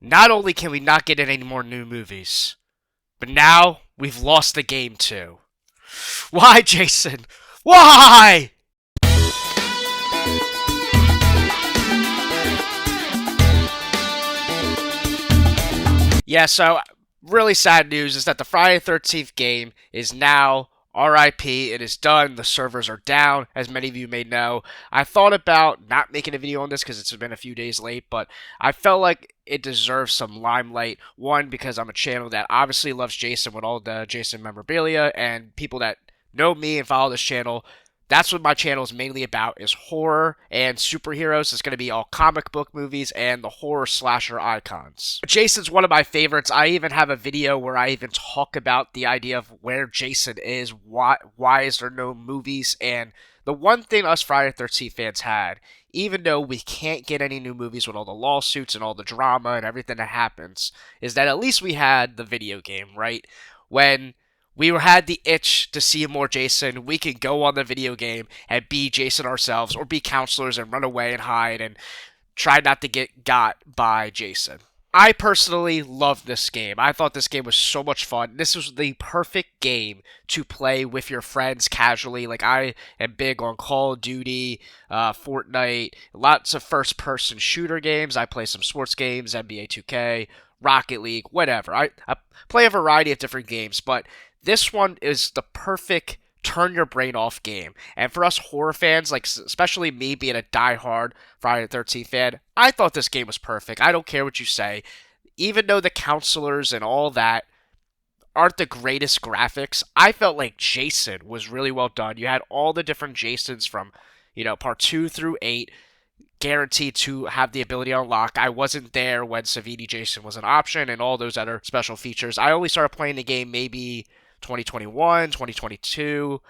Not only can we not get any more new movies, but now we've lost the game too. Why, Jason? Why? Yeah, so really sad news is that the Friday the 13th game is now R.I.P. It is done. The servers are down, as many of you may know. I thought about not making a video on this because it's been a few days late, but I felt like it deserves some limelight. One, because I'm a channel that obviously loves Jason with all the Jason memorabilia, and people that know me and follow this channel, that's what my channel is mainly about, is horror and superheroes. It's going to be all comic book movies and the horror slasher icons. Jason's one of my favorites. I even have a video where I even talk about the idea of where Jason is, why is there no movies, and the one thing us Friday the 13th fans had, even though we can't get any new movies with all the lawsuits and all the drama and everything that happens, is that at least we had the video game, right? When had the itch to see more Jason, we can go on the video game and be Jason ourselves, or be counselors and run away and hide and try not to get got by Jason. I personally loved this game. I thought this game was so much fun. This was the perfect game to play with your friends casually. Like, I am big on Call of Duty, Fortnite, lots of first-person shooter games. I play some sports games, NBA 2K, Rocket League, whatever. I play a variety of different games, but this one is the perfect turn your brain off game. And for us horror fans, like especially me being a die-hard Friday the 13th fan, I thought this game was perfect. I don't care what you say. Even though the counselors and all that aren't the greatest graphics, I felt like Jason was really well done. You had all the different Jasons from, part 2 through 8, guaranteed to have the ability to unlock. I wasn't there when Savini Jason was an option and all those other special features. I only started playing the game maybe 2021, 2022.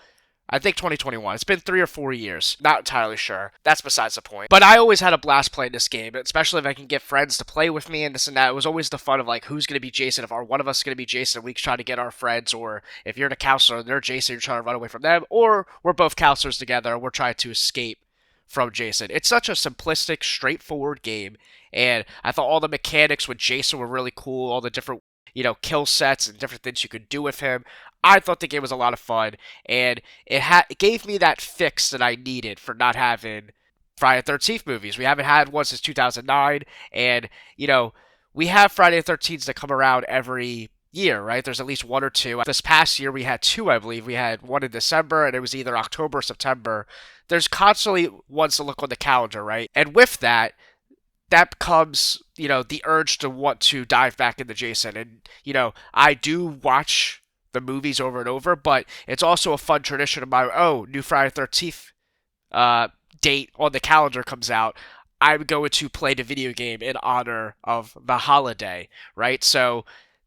I think 2021. It's been 3 or 4 years. Not entirely sure. That's besides the point. But I always had a blast playing this game, especially if I can get friends to play with me and this and that. It was always the fun of like, who's going to be Jason? If one of us is going to be Jason, we try to get our friends. Or if you're the counselor and they're Jason, you're trying to run away from them. Or we're both counselors together and we're trying to escape from Jason. It's such a simplistic, straightforward game. And I thought all the mechanics with Jason were really cool. All the different kill sets and different things you could do with him. I thought the game was a lot of fun, and it gave me that fix that I needed for not having Friday the 13th movies. We haven't had one since 2009, and, we have Friday the 13th that come around every year, right? There's at least one or two. This past year, we had two, I believe. We had one in December, and it was either October or September. There's constantly ones to look on the calendar, right? And with that comes, the urge to want to dive back into Jason. And, I do watch the movies over and over, but it's also a fun tradition of my, new Friday the 13th date on the calendar comes out. I'm going to play the video game in honor of the holiday, right? So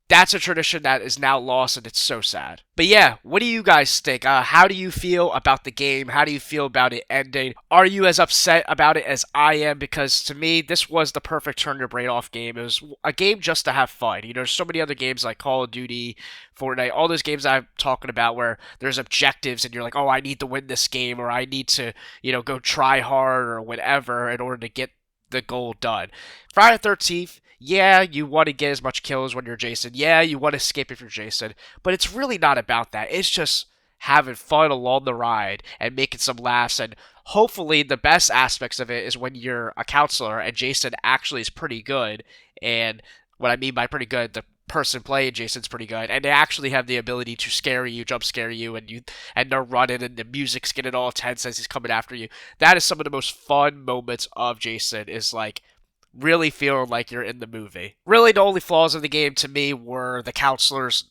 that's a tradition that is now lost, and it's so sad. But yeah, what do you guys think? How do you feel about the game? How do you feel about it ending? Are you as upset about it as I am? Because to me, this was the perfect turn your brain off game. It was a game just to have fun. There's so many other games like Call of Duty, Fortnite, all those games I'm talking about where there's objectives and you're like, oh, I need to win this game, or I need to, go try hard or whatever in order to get the goal done. Friday the 13th, yeah, you want to get as much kills when you're Jason. Yeah, you want to escape if you're Jason. But it's really not about that. It's just having fun along the ride and making some laughs. And hopefully the best aspects of it is when you're a counselor and Jason actually is pretty good. And what I mean by pretty good, the person playing Jason's pretty good, and they actually have the ability to scare you, jump scare you, and they're running and the music's getting all tense as he's coming after you. That is some of the most fun moments of Jason, is like really feeling like you're in the movie. Really, the only flaws of the game to me were the counselors,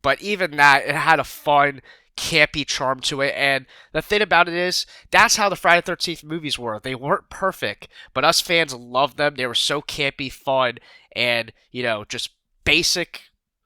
but even that, it had a fun, campy charm to it. And the thing about it is, that's how the Friday the 13th movies were. They weren't perfect, but us fans loved them. They were so campy, fun, and, just basic,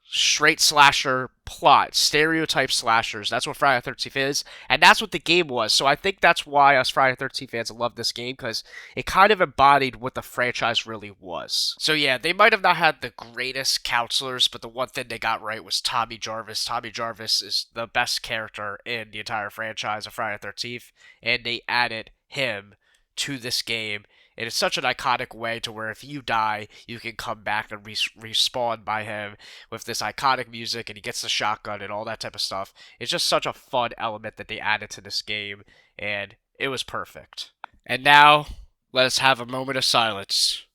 straight slasher plot, stereotype slashers. That's what Friday the 13th is, and that's what the game was. So I think that's why us Friday the 13th fans love this game, because it kind of embodied what the franchise really was. So yeah, they might have not had the greatest counselors, but the one thing they got right was Tommy Jarvis. Tommy Jarvis is the best character in the entire franchise of Friday the 13th, and they added him to this game And it's such an iconic way to where if you die, you can come back and respawn by him with this iconic music, and he gets the shotgun and all that type of stuff. It's just such a fun element that they added to this game, and it was perfect. And now, let us have a moment of silence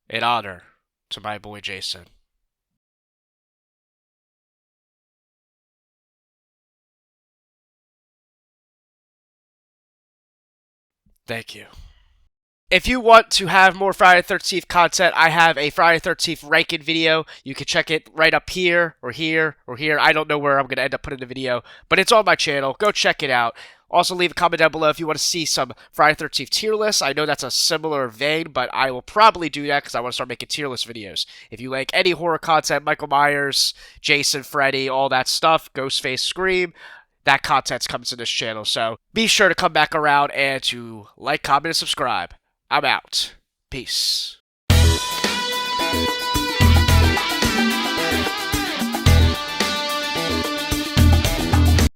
in honor to my boy Jason. Thank you. If you want to have more Friday the 13th content, I have a Friday the 13th ranking video. You can check it right up here or here or here. I don't know where I'm going to end up putting the video, but it's on my channel. Go check it out. Also, leave a comment down below if you want to see some Friday the 13th tier lists. I know that's a similar vein, but I will probably do that because I want to start making tier list videos. If you like any horror content, Michael Myers, Jason, Freddy, all that stuff, Ghostface, Scream, that content's coming to this channel. So be sure to come back around and to like, comment, and subscribe. I'm out. Peace.